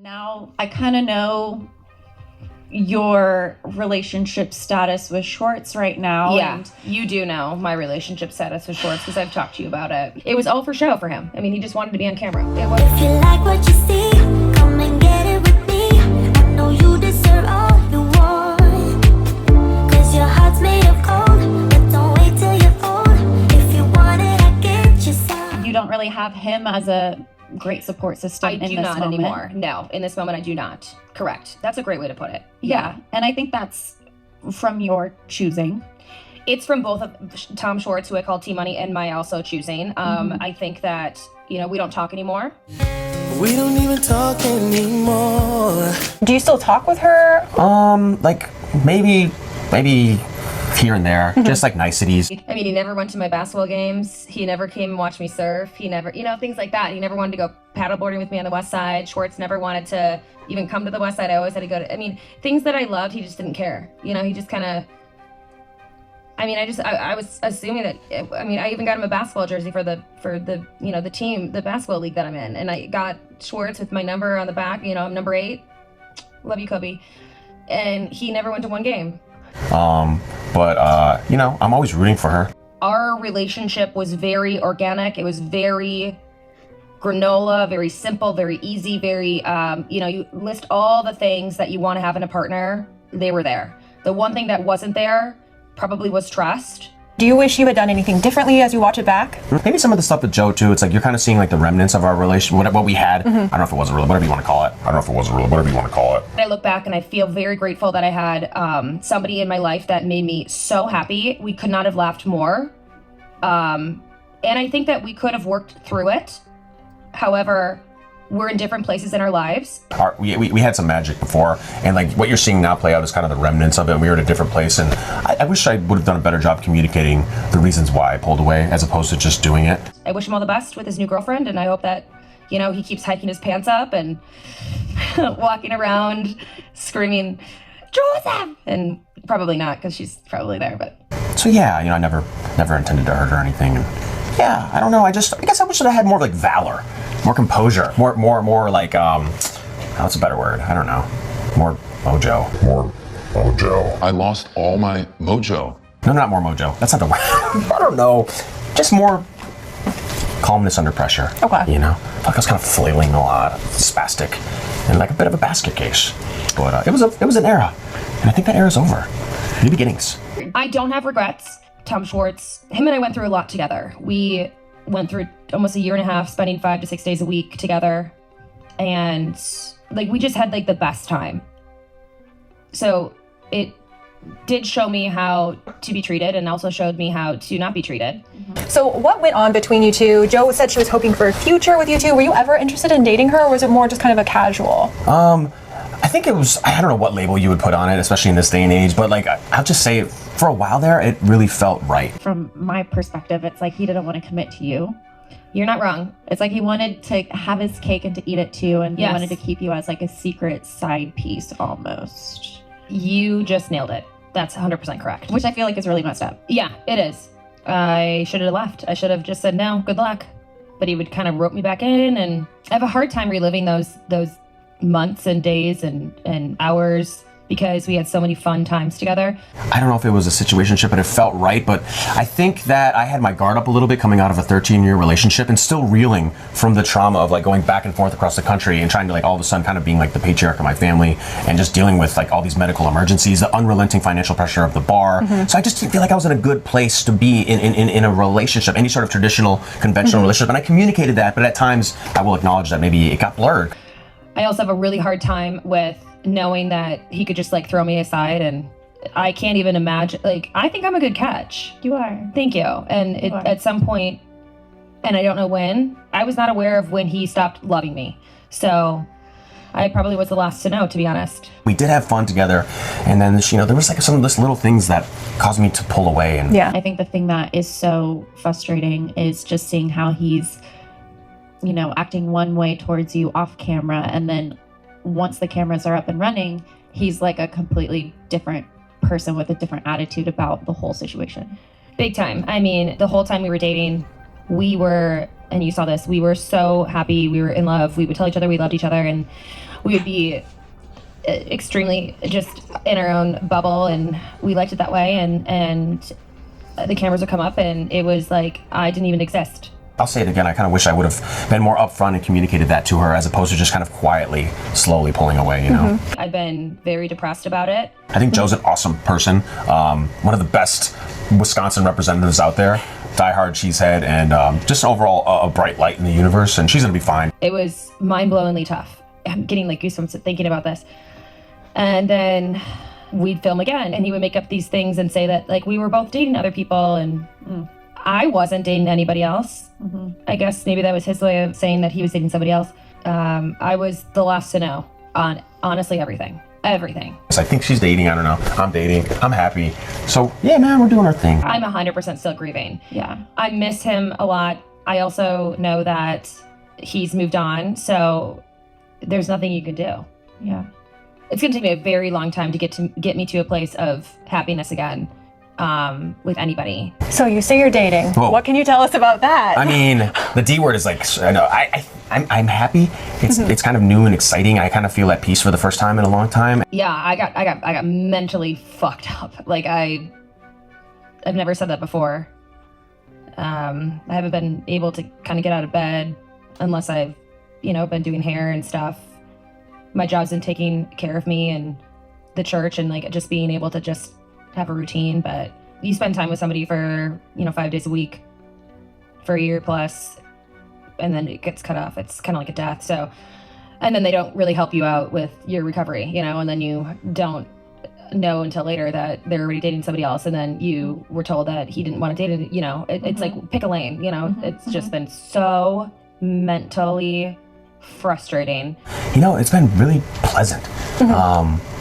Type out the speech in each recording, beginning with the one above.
Now I kind of know your relationship status with Schwartz right now. Yeah, and you do know my relationship status with Schwartz because I've talked to you about it. It was all for show for him. I mean, he just wanted to be on camera. It was. If you like what you see, come and get it with me. I know you deserve all you want, 'cause your heart's made of gold, but don't wait till you're old. If you want it, I get you some. you don't really have him as a great support system in this moment. I do not anymore. No, in this moment I do not. Correct. That's a great way to put it. Yeah, and I think that's from your choosing. It's from both of Tom Schwartz, who I call T-Money, and my also choosing. I think that, we don't talk anymore. We don't even talk anymore. Do you still talk with her? Like maybe here and there, just like niceties. I mean, he never went to my basketball games. He never came and watched me surf. He never, things like that. He never wanted to go paddleboarding with me on the West Side. Schwartz never wanted to even come to the West Side. I always had to go to, things that I loved, he just didn't care. He just kind of, I was assuming that, I even got him a basketball jersey for the team, the basketball league that I'm in. And I got Schwartz with my number on the back, I'm number 8. Love you, Kobe. And he never went to one game. But I'm always rooting for her. Our relationship was very organic. It was very granola, very simple, very easy, very, you list all the things that you want to have in a partner. They were there. The one thing that wasn't there probably was trust. Do you wish you had done anything differently as you watch it back? Maybe some of the stuff with Joe too. It's like you're kind of seeing like the remnants of our relation, what we had. I don't know if it was a real, whatever you want to call it. I look back and I feel very grateful that I had somebody in my life that made me so happy. We could not have laughed more. And I think that we could have worked through it. However, we're in different places in our lives. We had some magic before, and like what you're seeing now play out is kind of the remnants of it. We were at a different place, and I wish I would have done a better job communicating the reasons why I pulled away as opposed to just doing it. I wish him all the best with his new girlfriend, and I hope that, he keeps hiking his pants up and walking around screaming, Joseph! And probably not, because she's probably there, but. So yeah, I never intended to hurt her or anything. And yeah, I don't know. I guess I wish that I had more like valor, more composure, more like what's a better word? I don't know. More mojo. I lost all my mojo. No, not more mojo. That's not the word. I don't know. Just more calmness under pressure. Okay. Like I was kind of flailing a lot, spastic, and like a bit of a basket case. But it was an era, and I think that era's over. New beginnings. I don't have regrets. Tom Schwartz, him and I went through a lot together. We went through almost a year and a half, spending 5 to 6 days a week together. And we just had the best time. So it did show me how to be treated and also showed me how to not be treated. So what went on between you two? Joe said she was hoping for a future with you two. Were you ever interested in dating her, or was it more just kind of a casual? I think it was, I don't know what label you would put on it, especially in this day and age, but I'll just say for a while there, it really felt right. From my perspective, it's like he didn't want to commit to you. You're not wrong. It's like he wanted to have his cake and to eat it too, and Yes. he wanted to keep you as a secret side piece almost. You just nailed it. That's 100% correct. Which I feel like is really messed up. Yeah, it is. I should have left. I should have just said no, good luck. But he would kind of rope me back in, and I have a hard time reliving those months and days and hours because we had so many fun times together. I don't know if it was a situationship, but it felt right. But I think that I had my guard up a little bit coming out of a 13-year relationship and still reeling from the trauma of going back and forth across the country and trying to all of a sudden kind of being the patriarch of my family and just dealing with all these medical emergencies, the unrelenting financial pressure of the bar. So I just didn't feel like I was in a good place to be in a relationship, any sort of traditional, conventional relationship. And I communicated that, but at times I will acknowledge that maybe it got blurred. I also have a really hard time with knowing that he could just throw me aside, and I can't even imagine. I think I'm a good catch. You are. Thank you. And at some point, and I don't know when, I was not aware of when he stopped loving me. So I probably was the last to know, to be honest. We did have fun together, and then there was some of these little things that caused me to pull away. And yeah, I think the thing that is so frustrating is just seeing how he's acting one way towards you off camera, and then once the cameras are up and running, he's a completely different person with a different attitude about the whole situation. Big time. The whole time we were dating, we were and you saw this, we were so happy. We were in love. We would tell each other we loved each other, and we would be extremely just in our own bubble, and we liked it that way. And the cameras would come up, and it was like I didn't even exist. I'll say it again, I kind of wish I would have been more upfront and communicated that to her as opposed to just kind of quietly, slowly pulling away, you know? I've been very depressed about it. I think Joe's an awesome person. One of the best Wisconsin representatives out there. Diehard cheesehead, and just overall a bright light in the universe, and she's gonna be fine. It was mind-blowingly tough. I'm getting like goosebumps thinking about this. And then we'd film again, and he would make up these things and say that like we were both dating other people, and I wasn't dating anybody else. I guess maybe that was his way of saying that he was dating somebody else. I was the last to know on honestly everything. So I think she's dating, I don't know. I'm dating, I'm happy. So yeah, man, we're doing our thing. I'm 100% still grieving. Yeah. I miss him a lot. I also know that he's moved on, so there's nothing you can do. Yeah. It's gonna take me a very long time to get me to a place of happiness again. With anybody. So you say you're dating. Whoa. What can you tell us about that? I mean, the D word is like, I know, I'm happy. It's kind of new and exciting. I kind of feel at peace for the first time in a long time. Yeah, I got mentally fucked up. Like I've never said that before. I haven't been able to kind of get out of bed unless I've, been doing hair and stuff. My job's been taking care of me, and the church, and like just being able to just have a routine. But you spend time with somebody for 5 days a week for a year plus, and then it gets cut off. It's kind of like a death. So, and then they don't really help you out with your recovery, and then you don't know until later that they're already dating somebody else, and then you were told that he didn't want to date it. It's like pick a lane. It's just been so mentally frustrating. It's been really pleasant.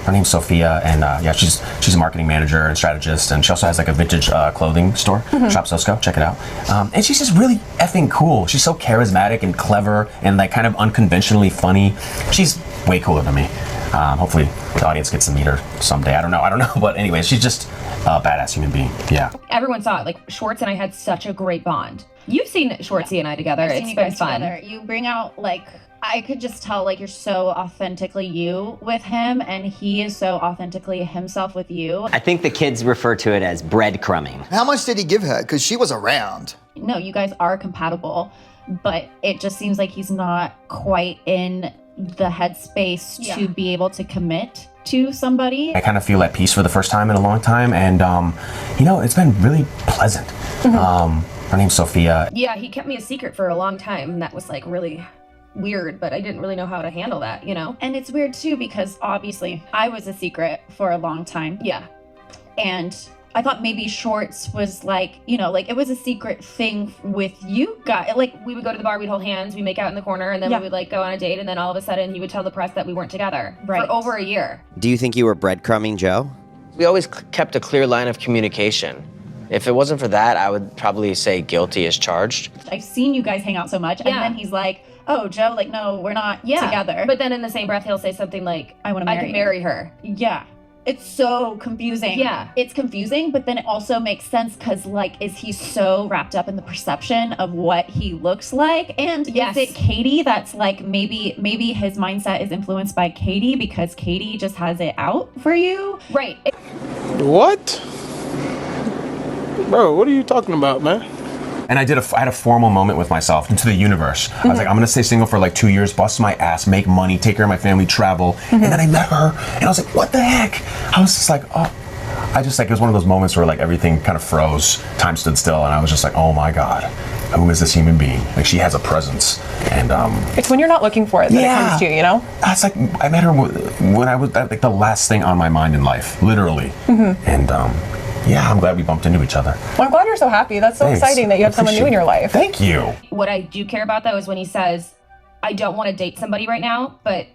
Her name's Sophia, and she's a marketing manager and strategist, and she also has like a vintage clothing store, Shop Sosco, check it out. And she's just really effing cool. She's so charismatic and clever and like kind of unconventionally funny. She's way cooler than me. Hopefully the audience gets to meet her someday. I don't know, but anyway, she's just a badass human being. Yeah. Everyone saw it. Like Schwartz and I had such a great bond. You've seen Schwartzy and I together. It's been fun. Together. You bring out like, I could just tell like you're so authentically you with him, and he is so authentically himself with you. I think the kids refer to it as breadcrumbing. How much did he give her? Because she was around. No, you guys are compatible, but it just seems like he's not quite in the headspace to be able to commit to somebody. I kind of feel at peace for the first time in a long time, and it's been really pleasant. Her name's Sophia. Yeah, he kept me a secret for a long time, and that was like really weird, but I didn't really know how to handle that, And it's weird too, because obviously I was a secret for a long time. Yeah. And I thought maybe Schwartz was like, like it was a secret thing with you guys. Like we would go to the bar, we'd hold hands, we'd make out in the corner, and then we would like go on a date, and then all of a sudden he would tell the press that we weren't together for over a year. Do you think you were breadcrumbing Joe? We always kept a clear line of communication. If it wasn't for that, I would probably say guilty as charged. I've seen you guys hang out so much, and then he's like, oh, Joe, like, no, we're not together. But then in the same breath, he'll say something like, I could marry her. Yeah. It's so confusing. Yeah. It's confusing, but then it also makes sense because, like, is he so wrapped up in the perception of what he looks like? And is it Katie that's like, maybe his mindset is influenced by Katie because Katie just has it out for you? Right. What? Bro, what are you talking about, man? And I had a formal moment with myself and to the universe. I was like, I'm gonna stay single for like 2 years, bust my ass, make money, take care of my family, travel. And then I met her, and I was like, what the heck? I was just like, it was one of those moments where like everything kind of froze, time stood still, and I was just like, oh my God, who is this human being? Like, she has a presence, and it's when you're not looking for it that it comes to you, It's like, I met her when I was like the last thing on my mind in life, literally. And I'm glad we bumped into each other. Well, I'm glad you're so happy. That's so exciting that you have someone new in your life. Thank you. What I do care about, though, is when he says, I don't want to date somebody right now, but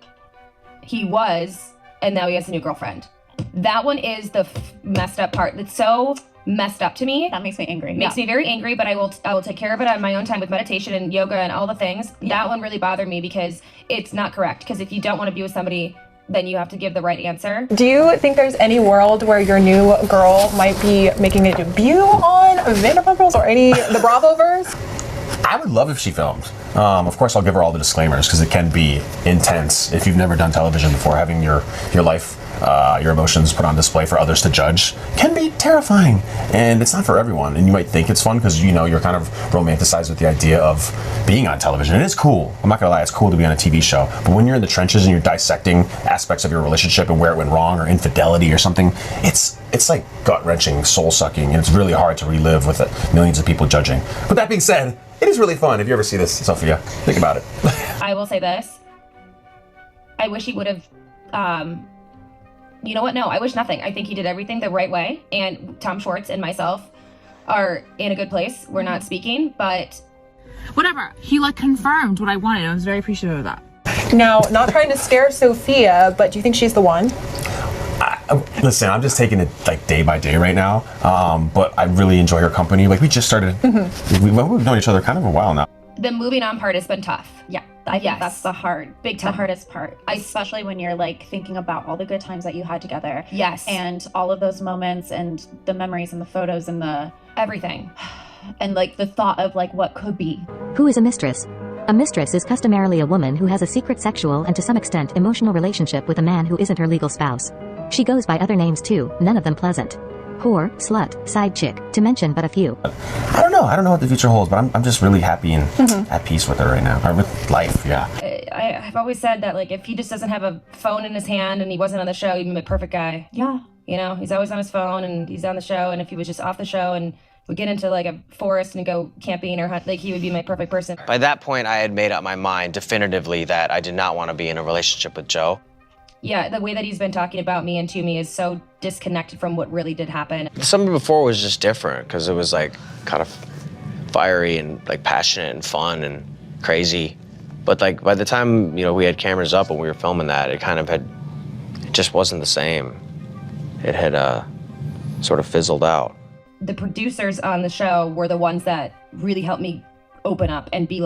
he was, and now he has a new girlfriend. That one is the messed up part. It's so messed up to me. That makes me angry. Makes me very angry, but I will take care of it on my own time with meditation and yoga and all the things. That one really bothered me because it's not correct. Because if you don't want to be with somebody, then you have to give the right answer. Do you think there's any world where your new girl might be making a debut on Vanderpumprules or the Bravoverse? I would love if she filmed. Of course, I'll give her all the disclaimers because it can be intense if you've never done television before. Having your life, your emotions put on display for others to judge can be terrifying, and it's not for everyone. And you might think it's fun because you're kind of romanticized with the idea of being on television. It is cool. I'm not gonna lie, it's cool to be on a TV show. But when you're in the trenches and you're dissecting aspects of your relationship and where it went wrong or infidelity or something, it's like gut-wrenching, soul-sucking, and it's really hard to relive with millions of people judging. But that being said, it is really fun. If you ever see this, Sophia, think about it. I will say this. I wish he would have, you know what? No, I wish nothing. I think he did everything the right way. And Tom Schwartz and myself are in a good place. We're not speaking, but... Whatever. He confirmed what I wanted. I was very appreciative of that. Now, not trying to scare Sophia, but do you think she's the one? Listen, I'm just taking it day by day right now. But I really enjoy her company. We just started. We've known each other kind of a while now. The moving on part has been tough. Yeah, I think that's the hardest part, especially when you're thinking about all the good times that you had together. Yes. And all of those moments and the memories and the photos and the everything. And the thought of what could be. Who is a mistress? A mistress is customarily a woman who has a secret sexual and to some extent emotional relationship with a man who isn't her legal spouse. She goes by other names too, none of them pleasant. Whore, slut, side chick, to mention but a few. I don't know what the future holds, but I'm just really happy and at peace with her right now, or with life, yeah. I've always said that if he just doesn't have a phone in his hand and he wasn't on the show, he'd be the perfect guy. Yeah. He's always on his phone and he's on the show, and if he was just off the show and would get into a forest and go camping or hunt, he would be my perfect person. By that point, I had made up my mind definitively that I did not want to be in a relationship with Joe. Yeah, the way that he's been talking about me and to me is so disconnected from what really did happen. The summer before was just different because it was kind of fiery and passionate and fun and crazy. But by the time, we had cameras up and we were filming that, it just wasn't the same. It had sort of fizzled out. The producers on the show were the ones that really helped me open up and be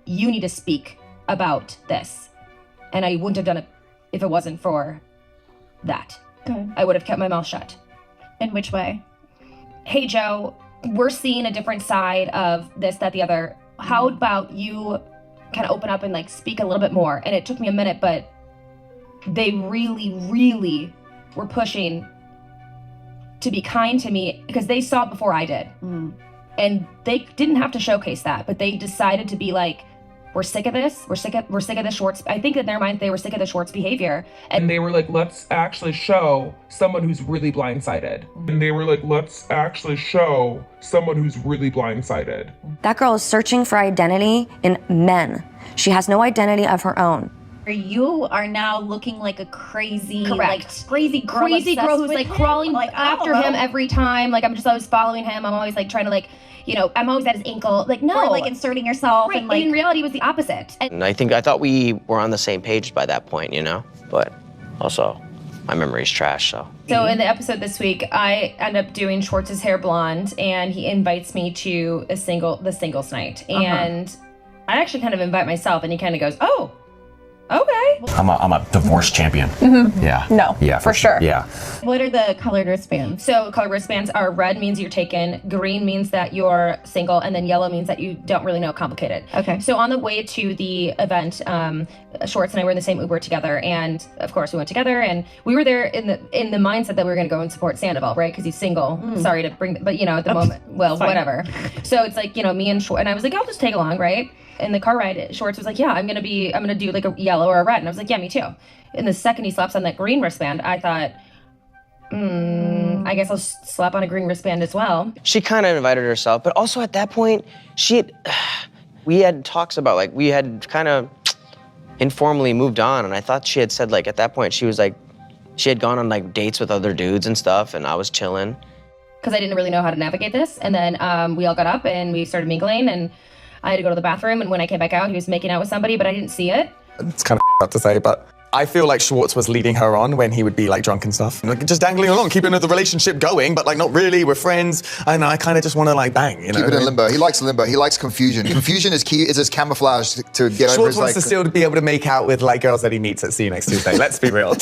you need to speak about this. And I wouldn't have done it if it wasn't for that. Good. I would have kept my mouth shut. In which way? Hey, Joe, we're seeing a different side of this, that, the other. How about you kind of open up and speak a little bit more? And it took me a minute, but they really, really were pushing to be kind to me because they saw it before I did. And they didn't have to showcase that, but they decided to be we're sick of this. We're sick of the Schwartz. I think in their mind they were sick of the Schwartz behavior. And they were let's actually show someone who's really blindsided. And they were let's actually show someone who's really blindsided. That girl is searching for identity in men. She has no identity of her own. You are now looking like a crazy, crazy girl who's crawling after him every time. I'm just always following him. I'm always trying to I'm always at his ankle. No. Or inserting yourself. Right. And in reality, it was the opposite. And I thought we were on the same page by that point, But also, my memory's trash, so. So in the episode this week, I end up doing Schwartz's hair blonde, and he invites me to the singles night. And I actually kind of invite myself, and he kind of goes, oh, okay. I'm a divorce champion. Yeah. No. Yeah, for sure. Yeah. What are the colored wristbands? So colored wristbands are red means you're taken, green means that you're single, and then yellow means that you don't really know. Complicated. Okay. So on the way to the event, Schwartz and I were in the same Uber together, and of course we went together, and we were there in the mindset that we were going to go and support Sandoval, right? Because he's single. Sorry to bring, but at the moment, well, whatever. So it's me and Schwartz, and I was I'll just take along, right? In the car ride, Schwartz was yeah, I'm gonna do a yellow or a red, and I was yeah, me too. And the second he slaps on that green wristband, I thought, I guess I'll slap on a green wristband as well. She kind of invited herself, but also at that point, we had talks about we had kind of informally moved on, and I thought she had said at that point she was she had gone on dates with other dudes and stuff, and I was chilling. Because I didn't really know how to navigate this, and then we all got up and we started mingling, and I had to go to the bathroom, and when I came back out, he was making out with somebody, but I didn't see it. It's kind of up to say, but I feel like Schwartz was leading her on when he would be drunk and stuff. Just dangling along, keeping the relationship going, but not really, we're friends. And I kind of just want to bang, Keep it in limbo. He likes limbo. He likes confusion. Confusion is key, is his camouflage to get over Schwartz his wants to still be able to make out with girls that he meets at See You Next Tuesday. Let's be real.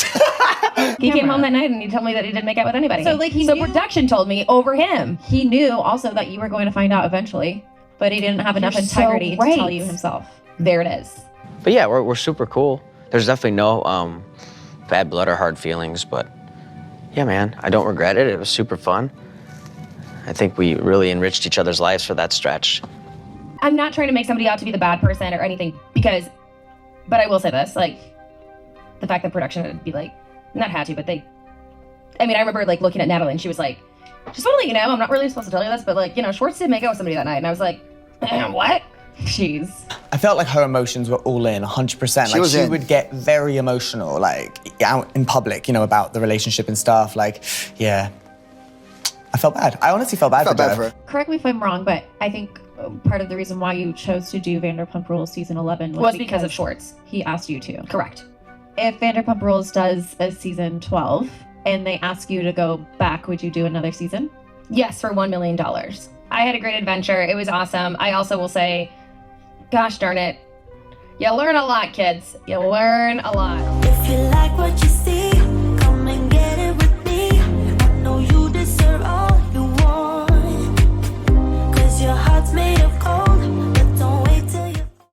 He came home that night and he told me that he didn't make out with anybody. So production told me over him. He knew also that you were going to find out eventually. But he didn't have enough You're so integrity to right. tell you himself. There it is. But yeah, we're super cool. There's definitely no bad blood or hard feelings, but yeah, man, I don't regret it. It was super fun. I think we really enriched each other's lives for that stretch. I'm not trying to make somebody out to be the bad person or anything but I will say this, like, the fact that production would be like, not had to, but I remember like looking at Natalie and she was like, just want to let you know, I'm not really supposed to tell you this, but like, Schwartz did make out with somebody that night. And I was like, what? Jeez. I felt like her emotions were all in, 100%. She would get very emotional, like, out in public, about the relationship and stuff. Like, yeah. I felt bad. I honestly felt bad for her. Correct me if I'm wrong, but I think part of the reason why you chose to do Vanderpumprules season 11 was because of Schwartz. He asked you to. Correct. If Vanderpumprules does a season 12 and they ask you to go back, would you do another season? Yes, for $1 million. I had a great adventure. It was awesome. I also will say, gosh darn it, you learn a lot, kids. You learn a lot. If you like what you